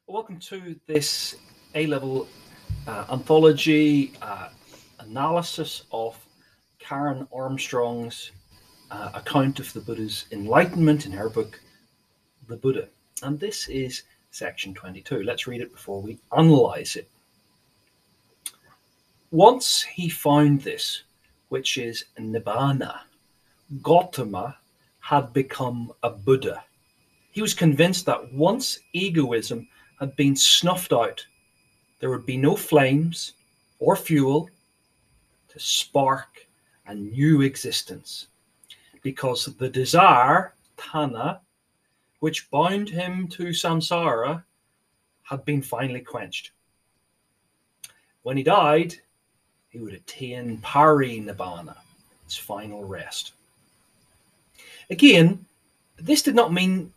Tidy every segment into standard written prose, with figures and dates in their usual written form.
Welcome to this A-level anthology analysis of Karen Armstrong's account of the Buddha's enlightenment in her book, The Buddha. And this is section 22. Let's read it before we analyze it. Once he found this, which is Nibbana, Gautama had become a Buddha. He was convinced that once egoism had been snuffed out, there would be no flames or fuel to spark a new existence, because the desire, tanha, which bound him to samsara, had been finally quenched. When he died, he would attain pari-nibbana, its final rest. Again, this did not mean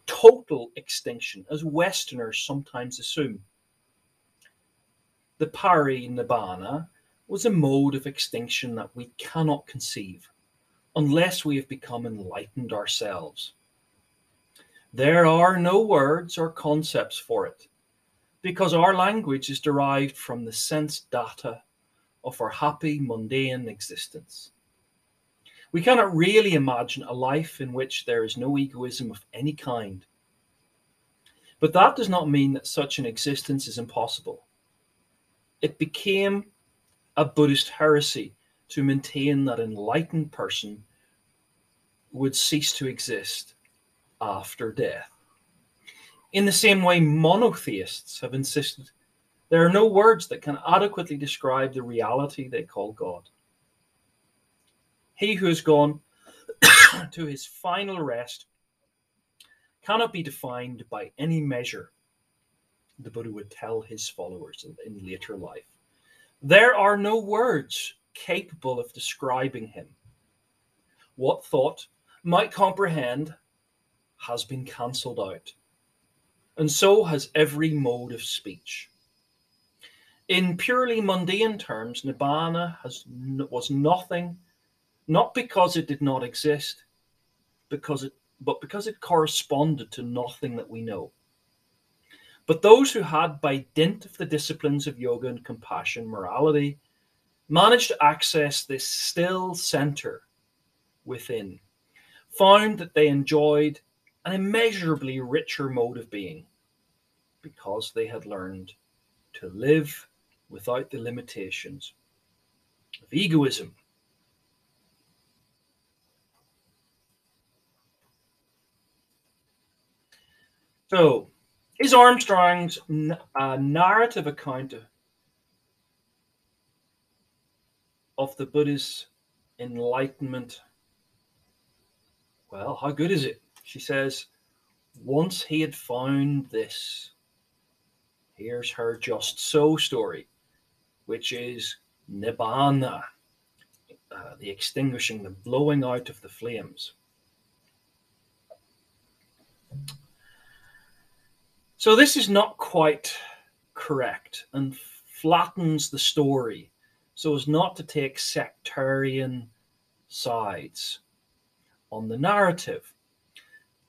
total extinction, as Westerners sometimes assume. The pari-nibbana was a mode of extinction that we cannot conceive unless we have become enlightened ourselves. There are no words or concepts for it, because our language is derived from the sense data of our happy mundane existence. We cannot really imagine a life in which there is no egoism of any kind. But that does not mean that such an existence is impossible. It became a Buddhist heresy to maintain that an enlightened person would cease to exist after death. In the same way, monotheists have insisted there are no words that can adequately describe the reality they call God. He who has gone to his final rest cannot be defined by any measure, the Buddha would tell his followers in later life. There are no words capable of describing him. What thought might comprehend has been cancelled out, and so has every mode of speech. In purely mundane terms, Nibbana was nothing, not because it did not exist, but because it corresponded to nothing that we know. But those who had, by dint of the disciplines of yoga and compassion, morality, managed to access this still center within, found that they enjoyed an immeasurably richer mode of being, because they had learned to live without the limitations of egoism. So, is Armstrong's narrative account of the Buddha's enlightenment, well, how good is it? She says, once he had found this, here's her just so story, which is Nibbana, the extinguishing, the blowing out of the flames. So this is not quite correct and flattens the story so as not to take sectarian sides on the narrative.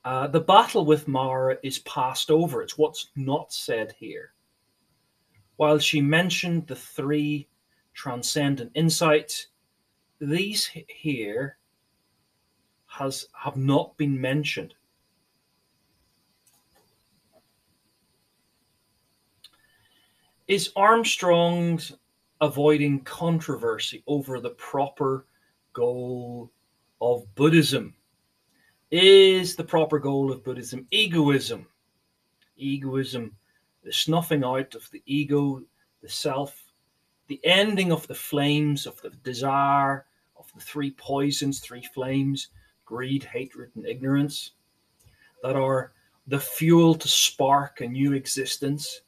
The battle with Mara is passed over. It's what's not said here. While she mentioned the three transcendent insights, these here have not been mentioned. Is Armstrong's avoiding controversy over the proper goal of Buddhism? Is the proper goal of Buddhism egoism? Egoism, the snuffing out of the ego, the self, the ending of the flames of the desire, of the three poisons, three flames, greed, hatred, and ignorance, that are the fuel to spark a new existence.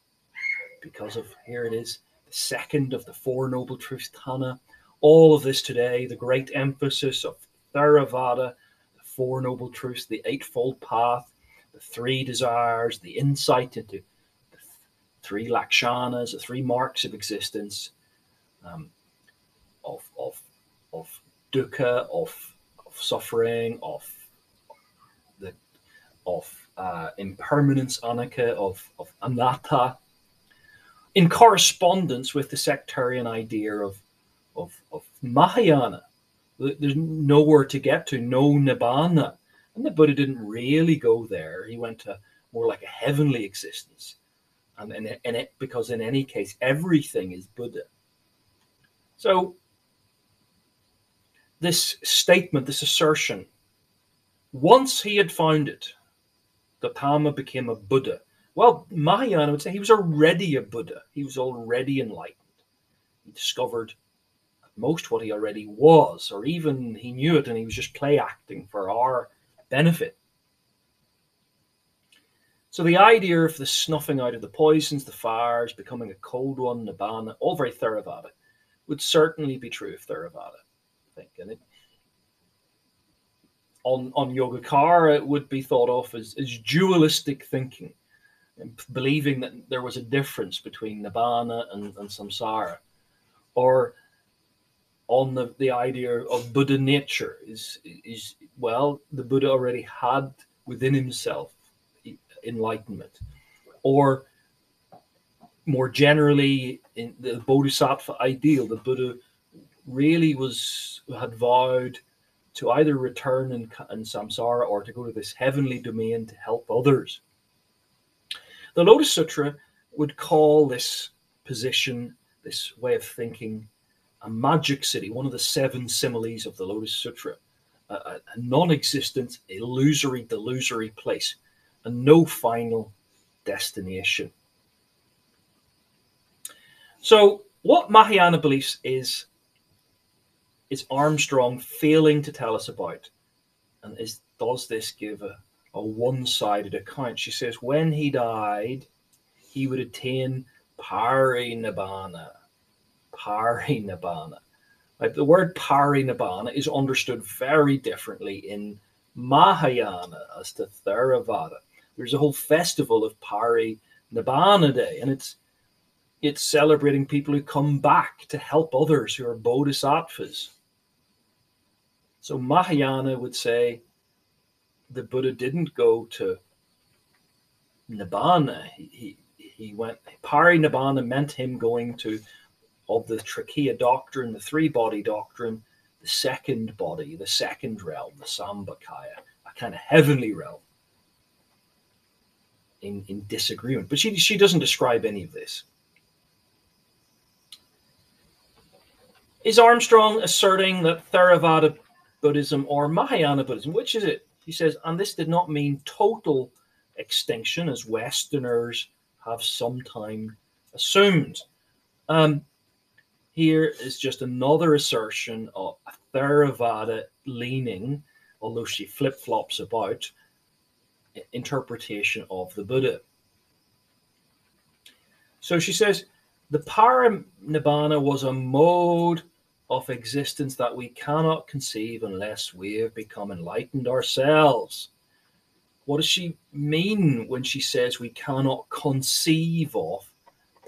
Because of, here it is, the second of the Four Noble Truths, tanha. All of this today, the great emphasis of Theravada, the Four Noble Truths, the Eightfold Path, the three desires, the insight into the three lakshanas, the three marks of existence, of dukkha, of suffering, of impermanence, Annika, of anatta, in correspondence with the sectarian idea of Mahayana. There's nowhere to get to, no nibbana. And the Buddha didn't really go there. He went to more like a heavenly existence. Because in any case, everything is Buddha. So this statement, this assertion, once he had found it, Gautama became a Buddha. Well, Mahayana would say he was already a Buddha. He was already enlightened. He discovered at most what he already was, or even he knew it and he was just play acting for our benefit. So the idea of the snuffing out of the poisons, the fires, becoming a cold one, nibbana, all very Theravada, would certainly be true of Theravada, I think. And on Yogacara, it would be thought of as dualistic thinking, and believing that there was a difference between nibbana and samsara. Or on the idea of Buddha nature is well, the Buddha already had within himself enlightenment. Or more generally, in the Bodhisattva ideal, the Buddha really had vowed to either return in samsara or to go to this heavenly domain to help others. The Lotus Sutra would call this position, this way of thinking, a magic city, one of the 7 similes of the Lotus Sutra, a non-existent, illusory, delusory place, and no final destination. So what Mahayana beliefs is Armstrong failing to tell us about? And does this give a one-sided account? She says when he died, he would attain parinibbana. Parinibbana. Like the word parinibbana is understood very differently in Mahayana as to Theravada. There's a whole festival of Parinibbana Day, and it's celebrating people who come back to help others who are bodhisattvas. So Mahayana would say the Buddha didn't go to Nibbana. He went, Parinibbana meant him going to, of the Trikaya doctrine, the 3-body doctrine, the second body, the second realm, the Sambhakaya, a kind of heavenly realm, in disagreement. But she doesn't describe any of this. Is Armstrong asserting that Theravada Buddhism or Mahayana Buddhism, which is it? He says, and this did not mean total extinction as Westerners have sometimes assumed. Here is just another assertion of a Theravada leaning, although she flip-flops about, interpretation of the Buddha. So she says, the parinibbana was a mode of existence that we cannot conceive unless we have become enlightened ourselves. What does she mean when she says we cannot conceive of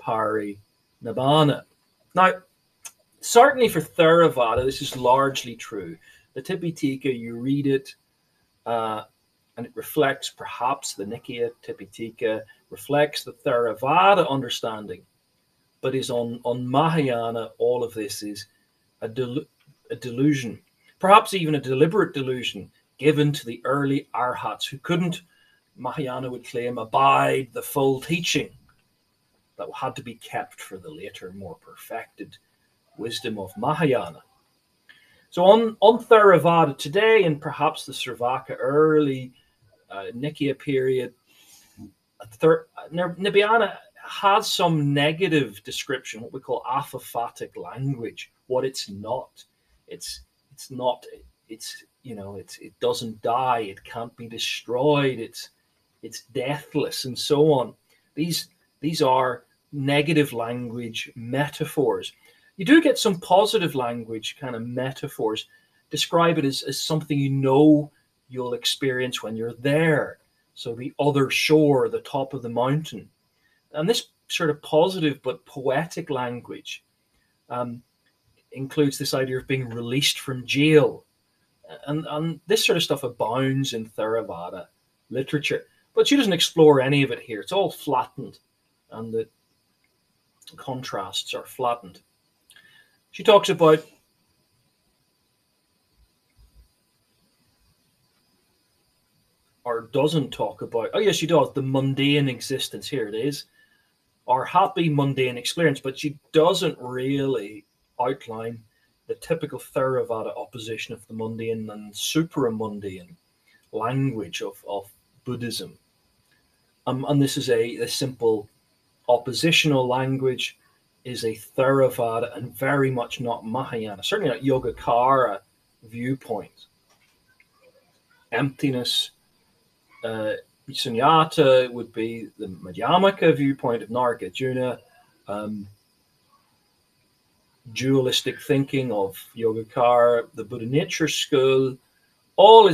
parinibbana? Now, certainly for Theravada, this is largely true. The Tipitaka, you read it, and it reflects perhaps the Nikaya Tipitaka, reflects the Theravada understanding, but is on Mahayana, all of this is a delusion, perhaps even a deliberate delusion given to the early arhats who couldn't, Mahayana would claim, abide the full teaching that had to be kept for the later, more perfected wisdom of Mahayana. So on Theravada today, and perhaps the Sravaka early Nikaya period, Nibbana has some negative description, what we call apophatic language. What it's not, it doesn't die, it can't be destroyed, it's deathless, and so on. These are negative language metaphors. You do get some positive language kind of metaphors. Describe it as something you'll experience when you're there. So the other shore, the top of the mountain. And this sort of positive but poetic language includes this idea of being released from jail. And this sort of stuff abounds in Theravada literature. But she doesn't explore any of it here. It's all flattened, and the contrasts are flattened. She talks about or doesn't talk about, oh yes, she does, the mundane existence. Here it is, our happy mundane experience, but she doesn't really outline the typical Theravada opposition of the mundane and supramundane language of Buddhism. And this is a simple oppositional language, is a Theravada and very much not Mahayana, certainly not Yogacara viewpoint. Emptiness, Sunyata would be the Madhyamaka viewpoint of Nagarjuna. Dualistic thinking of Yogacara, the Buddha nature school, all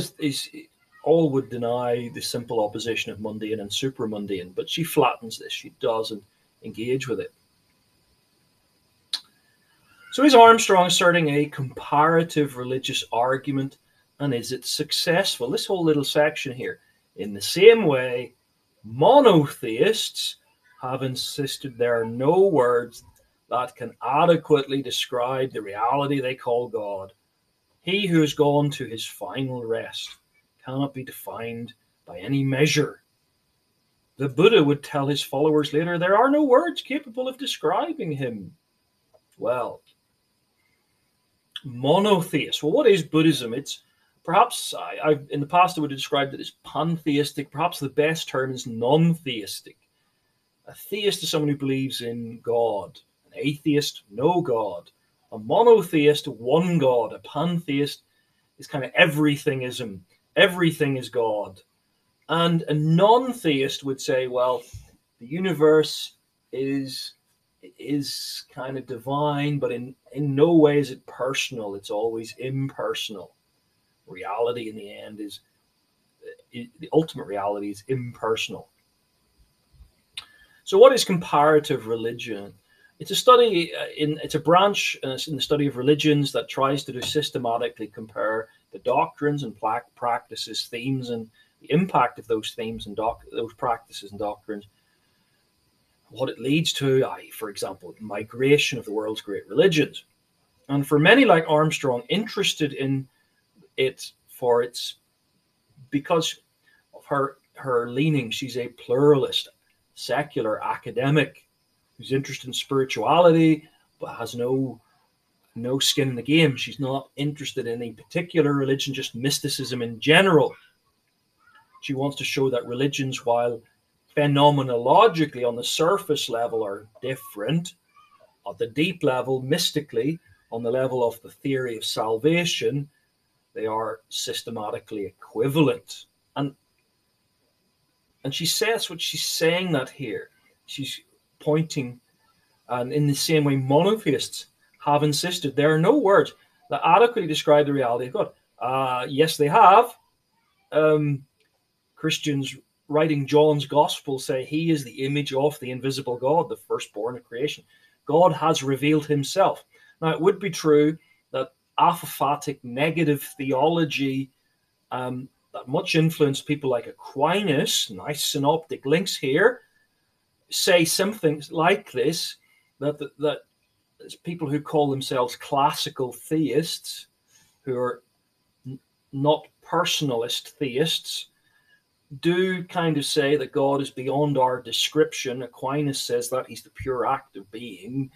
all would deny the simple opposition of mundane and supramundane, but she flattens this. She doesn't engage with it. So is Armstrong asserting a comparative religious argument, and is it successful? This whole little section here. In the same way, monotheists have insisted there are no words that can adequately describe the reality they call God. He who has gone to his final rest cannot be defined by any measure. The Buddha would tell his followers later, there are no words capable of describing him. Well, monotheist. Well, what is Buddhism? It's perhaps, I've in the past I would have described it as pantheistic. Perhaps the best term is non-theistic. A theist is someone who believes in God. An atheist, no God. A monotheist, one God. A pantheist is kind of everythingism. Everything is God. And a non-theist would say, well, the universe is kind of divine, but in no way is it personal. It's always impersonal. Reality in the end is, the ultimate reality is impersonal. So what is comparative religion? It's a study, it's a branch in the study of religions that tries to systematically compare the doctrines and practices, themes, and the impact of those themes and those practices and doctrines. What it leads to, for example, migration of the world's great religions. And for many like Armstrong, interested in it because of her leaning, she's a pluralist, secular academic who's interested in spirituality but has no skin in the game. She's not interested in a particular religion, just mysticism in general. She wants to show that religions, while phenomenologically on the surface level are different, at the deep level, mystically, on the level of the theory of salvation, they are systematically equivalent. And she says what she's saying that here. She's pointing, and in the same way, monotheists have insisted there are no words that adequately describe the reality of God. Yes, they have. Christians writing John's Gospel say he is the image of the invisible God, the firstborn of creation. God has revealed himself. Now, it would be true that apophatic negative theology that much influenced people like Aquinas, nice synoptic links here, say something like this, that people who call themselves classical theists, who are not personalist theists, do kind of say that God is beyond our description. Aquinas says that he's the pure act of being,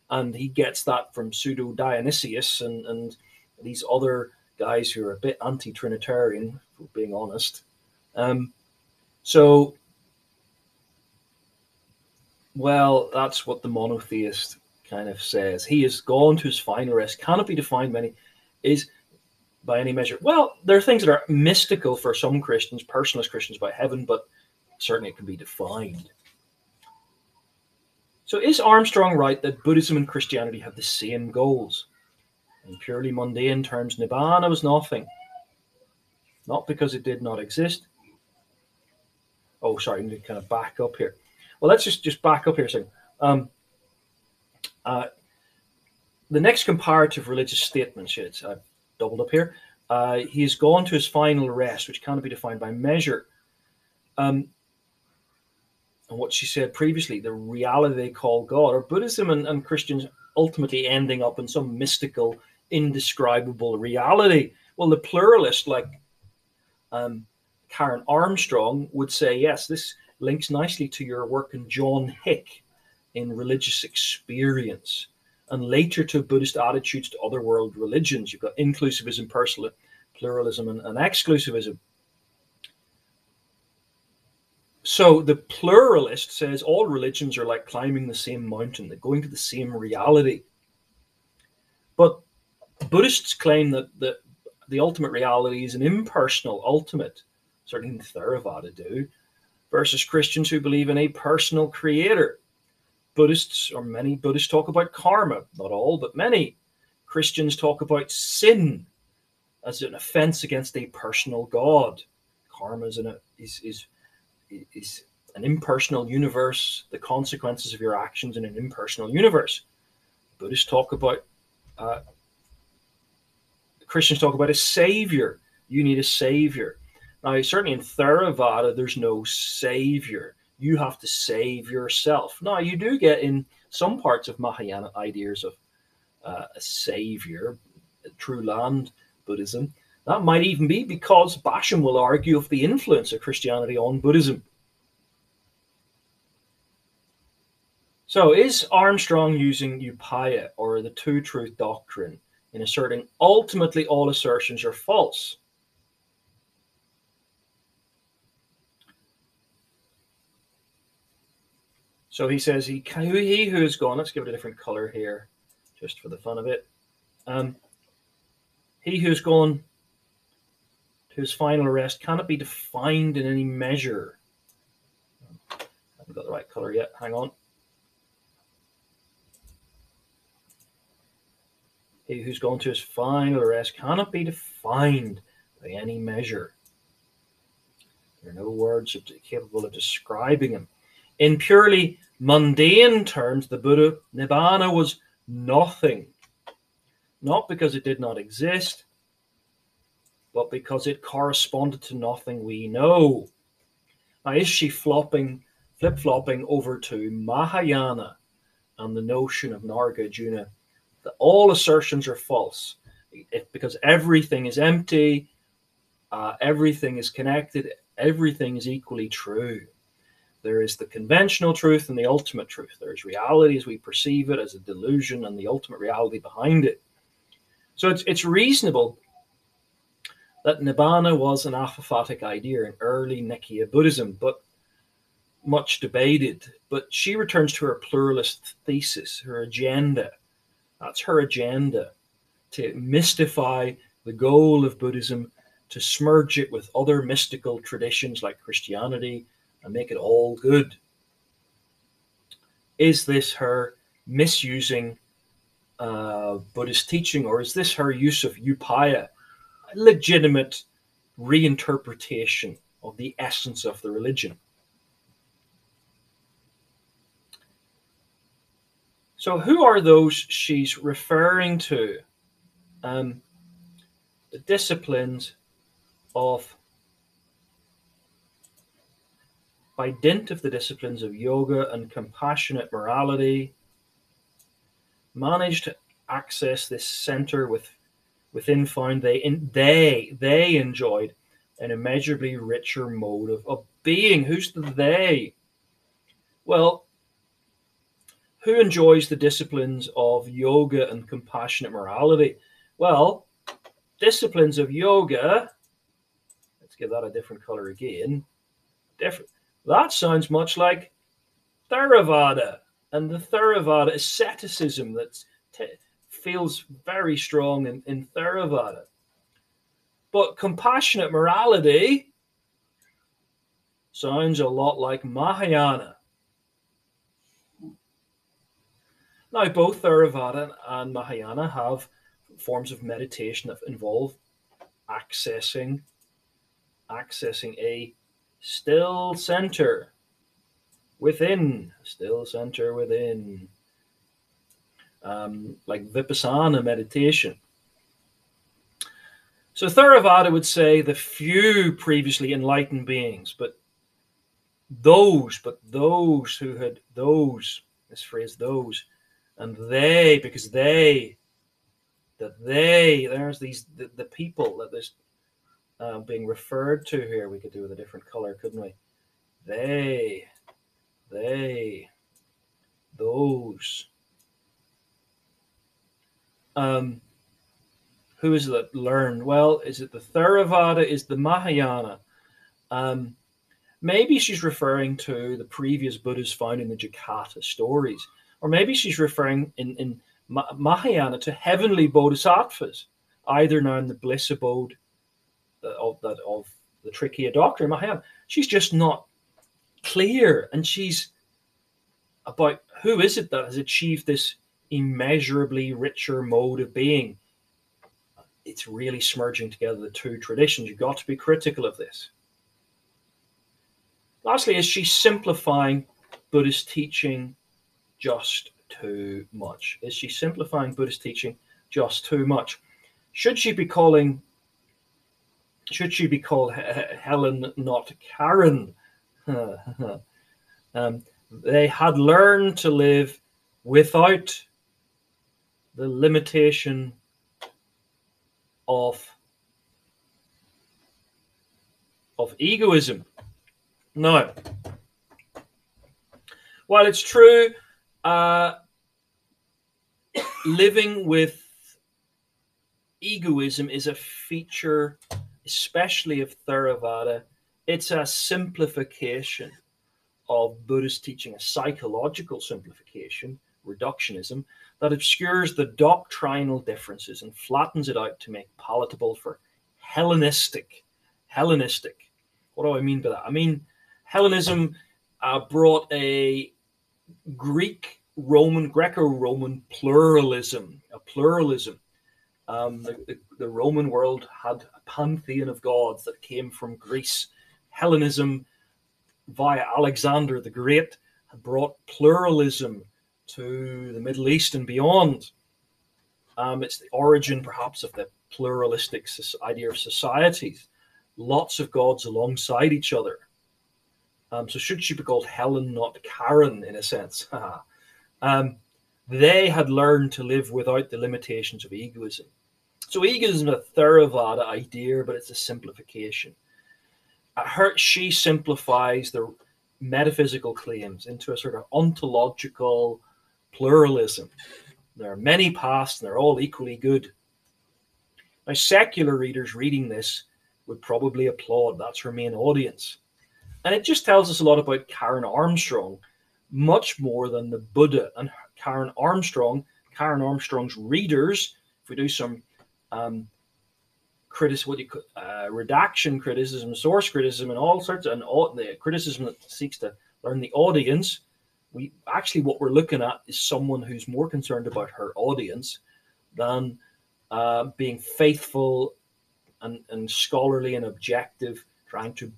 and he gets that from Pseudo-Dionysius and these other guys who are a bit anti-Trinitarian, for being honest. Well, that's what the monotheist kind of says. He has gone to his final rest, cannot be defined by any measure. Well, there are things that are mystical for some Christians, personalist Christians, about heaven, but certainly it can be defined. So is Armstrong right that Buddhism and Christianity have the same goals? In purely mundane terms, Nibbana was nothing. Not because it did not exist. Oh, sorry, I need to kind of back up here. Well, let's just back up here a second. The next comparative religious statement, I've doubled up here. He has gone to his final rest, which cannot be defined by measure. And what she said previously, the reality they call God, or Buddhism and Christians ultimately ending up in some mystical, indescribable reality. Well, the pluralist, like Karen Armstrong, would say, yes, this links nicely to your work in John Hick in Religious Experience, and later to Buddhist attitudes to other world religions. You've got inclusivism, personal pluralism, and exclusivism. So the pluralist says all religions are like climbing the same mountain, they're going to the same reality. But Buddhists claim that the ultimate reality is an impersonal ultimate, certainly the Theravada do, versus Christians who believe in a personal creator. Buddhists, or many Buddhists, talk about karma, not all, but many. Christians talk about sin as an offense against a personal God. Karma is an impersonal universe, the consequences of your actions in an impersonal universe. Buddhists talk about, Christians talk about a savior. You need a savior. Now, certainly in Theravada, there's no savior. You have to save yourself. Now, you do get in some parts of Mahayana ideas of a savior, True Land Buddhism. That might even be because Basham will argue of the influence of Christianity on Buddhism. So is Armstrong using upaya, or the two-truth doctrine, in asserting ultimately all assertions are false? So he says, he who has gone, let's give it a different color here, just for the fun of it. He who's gone to his final rest cannot be defined in any measure. I haven't got the right color yet, hang on. He who's gone to his final rest cannot be defined by any measure. There are no words capable of describing him. In purely mundane terms, the Buddha Nibbana was nothing. Not because it did not exist, but because it corresponded to nothing we know. Now, is she flip-flopping over to Mahayana and the notion of Nagarjuna, that all assertions are false, because everything is empty, everything is connected, everything is equally true. There is the conventional truth and the ultimate truth. There is reality as we perceive it as a delusion and the ultimate reality behind it. So it's reasonable that Nibbana was an apophatic idea in early Nikaya Buddhism, but much debated. But she returns to her pluralist thesis, her agenda. That's her agenda, to mystify the goal of Buddhism, to smurge it with other mystical traditions like Christianity and make it all good. Is this her misusing Buddhist teaching, or is this her use of upaya, a legitimate reinterpretation of the essence of the religion? So who are those she's referring to? The disciplines of, by dint of the disciplines of yoga and compassionate morality, managed to access this center within, found they enjoyed an immeasurably richer mode of being. Who's the they? Well, who enjoys the disciplines of yoga and compassionate morality? Well, disciplines of yoga, let's give that a different color again. That sounds much like Theravada, and the Theravada asceticism that feels very strong in Theravada. But compassionate morality sounds a lot like Mahayana. Now, both Theravada and Mahayana have forms of meditation that involve accessing a still center within, like Vipassana meditation. So Theravada would say the few previously enlightened beings, but those, but those who had those, this phrase those, and they, because they, that they, there's these, the people that there's being referred to here. We could do with a different color, couldn't we? They, those. Who is it that learned? Well, is it the Theravada? Is the Mahayana? Um, Maybe she's referring to the previous Buddhas found in the Jataka stories, or maybe she's referring in Mahayana to heavenly bodhisattvas, either now in the bliss abode of the Trikya doctrine, Mahayana. She's just not clear, and she's about who is it that has achieved this immeasurably richer mode of being. It's really smurging together the two traditions. You've got to be critical of this. Lastly, is she simplifying Buddhist teaching just too much? Is she simplifying Buddhist teaching just too much? Should she be called Helen, not Karen? They had learned to live without the limitation of egoism. Now, while it's true, living with egoism is a feature, especially of Theravada. It's a simplification of Buddhist teaching, a psychological simplification, reductionism, that obscures the doctrinal differences and flattens it out to make palatable for Hellenistic. What do I mean by that? I mean, Hellenism brought a Greco-Roman pluralism, the Roman world had a pantheon of gods that came from Greece. Hellenism, via Alexander the Great, had brought pluralism to the Middle East and beyond. It's the origin, perhaps, of the pluralistic idea of societies. Lots of gods alongside each other. So should she be called Helen, not Karen, in a sense? They had learned to live without the limitations of egoism. So egoism is a Theravada idea, but it's a simplification. She simplifies the metaphysical claims into a sort of ontological pluralism. There are many paths, and they're all equally good. Now, secular readers reading this would probably applaud. That's her main audience. And it just tells us a lot about Karen Armstrong, much more than the Buddha. And Karen Armstrong's readers, if we do some redaction criticism, source criticism, and all sorts of the criticism that seeks to learn the audience, what we're looking at is someone who's more concerned about her audience than being faithful and scholarly and objective, trying to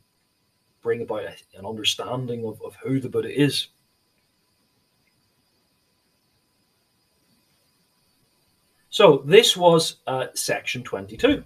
bring about an understanding of who the Buddha is. So this was section 22.